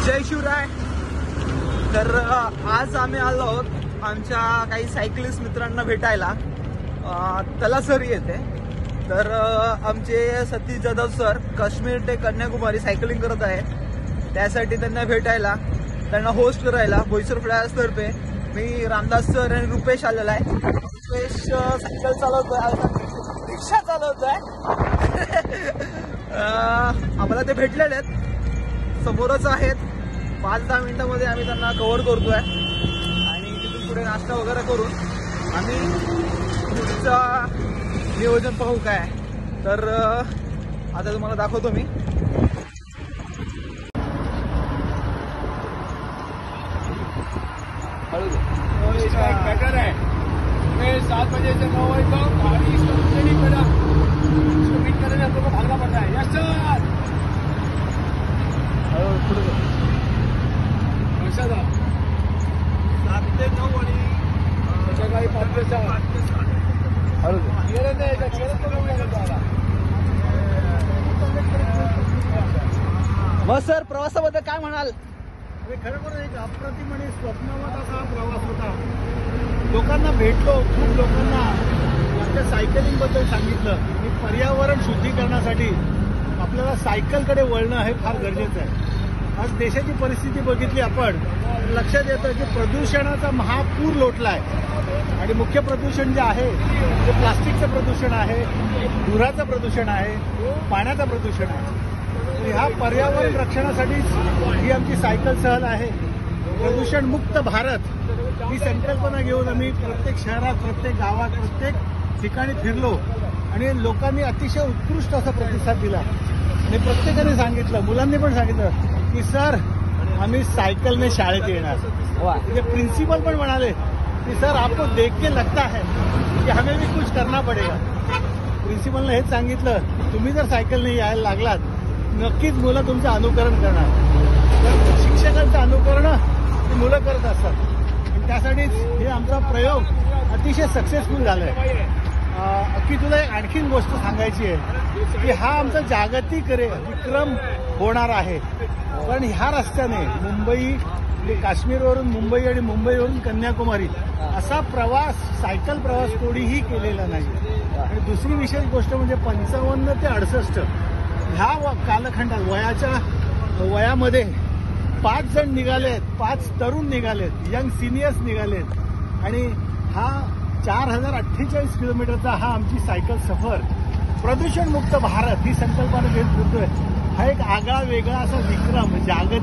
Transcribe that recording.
जय शिवराय। तर आज आम्ही आलो आहोत आमच्या काही सायकलिस्ट मित्रांना भेटायला तलासरी येथे। तर आमचे सतीश जाधव सर काश्मीर ते कन्याकुमारी सायकलिंग करत आहे, त्यासाठी त्यांना भेटायला, त्यांना होस्ट करायला बोईसर फ्लायर्स तर्फे मी रामदास सर आणि रुपेश आलेला आहे। रुपेश सायकल चालवतोय, रिक्षा चालवतोय। आम्हाला ते भेटलेले आहेत, समोरच आहेत। 5-10 मिनिटांमध्ये आम्ही त्यांना कव्हर करतोय आणि तिथून पुढे नाश्ता वगैरे करून आम्ही पुढचा नियोजन पाहू काय। तर आता तुम्हाला दाखवतो मी। बेटर है 7 बजे से 9 बजे तक गाड़ी इसको नहीं पड़ा, इसको मीट करने में हम लोग को भागना पड़ता है। Yes sir. कैसा था 7 से 9 वाली गाड़ी 5 से 7 ये रहते मग सर प्रवासाबद्दल काय म्हणाल? खरोखर एक अप्रतिम आणि स्वप्नवत असा हा प्रवास होता। लोकांना भेटलो, खूप लोकांना आपल्या सायकलिंग बद्दल सांगितलं की पर्यावरण शुद्धीकरणासाठी आपल्याला सायकलकडे वळणं हे फार गरजेचं आहे। आज देशाची परिस्थिती बघितली आपण, लक्षात येतं की प्रदूषणाचा महापूर लोटला आहे आणि मुख्य प्रदूषण जे आहे ते प्लास्टिकचं प्रदूषण आहे, धुराचं प्रदूषण आहे, पाण्याचं प्रदूषण आहे। ह्या पर्यावरण रक्षणासाठीच ही आमची सायकल सहल आहे। प्रदूषण मुक्त भारत ही संकल्पना घेऊन आम्ही प्रत्येक शहरात, प्रत्येक गावात, प्रत्येक ठिकाणी फिरलो आणि लोकांनी अतिशय उत्कृष्ट असा प्रतिसाद दिला आणि प्रत्येकाने सांगितलं, मुलांनी पण सांगितलं की सर आम्ही सायकलने शाळेत येणार। म्हणजे प्रिन्सिपल पण म्हणाले की सर आपको देख के लगता है की हमें भी कुछ करना पडेगा। प्रिन्सिपलने हेच सांगितलं, तुम्ही जर सायकलने यायला लागलात नक्कीच मुलं तुमचं अनुकरण करणार। तर शिक्षकांचं अनुकरण मुलं करत असतात आणि त्यासाठीच हे आमचा प्रयोग अतिशय सक्सेसफुल झालाय। की तुला एक आणखीन गोष्ट सांगायची आहे की हा आमचा जागतिक विक्रम होणार आहे, पण ह्या रस्त्याने मुंबई काश्मीरवरून मुंबई आणि मुंबईवरून कन्याकुमारी असा प्रवास, सायकल प्रवास कोणीही केलेला नाही। आणि दुसरी विशेष गोष्ट म्हणजे 55 ते 68 ह्या कालखंडात वयामध्ये 5 जण निघालेत, 5 तरुण निघालेत, यंग सिनियर्स निघालेत आणि हा 4048 किलोमीटरचा हा आमची सायकल सफर प्रदूषण मुक्त भारत ही संकल्पना घेत फिरतोय। हा एक आगळा वेगळा असा विक्रम जागतिक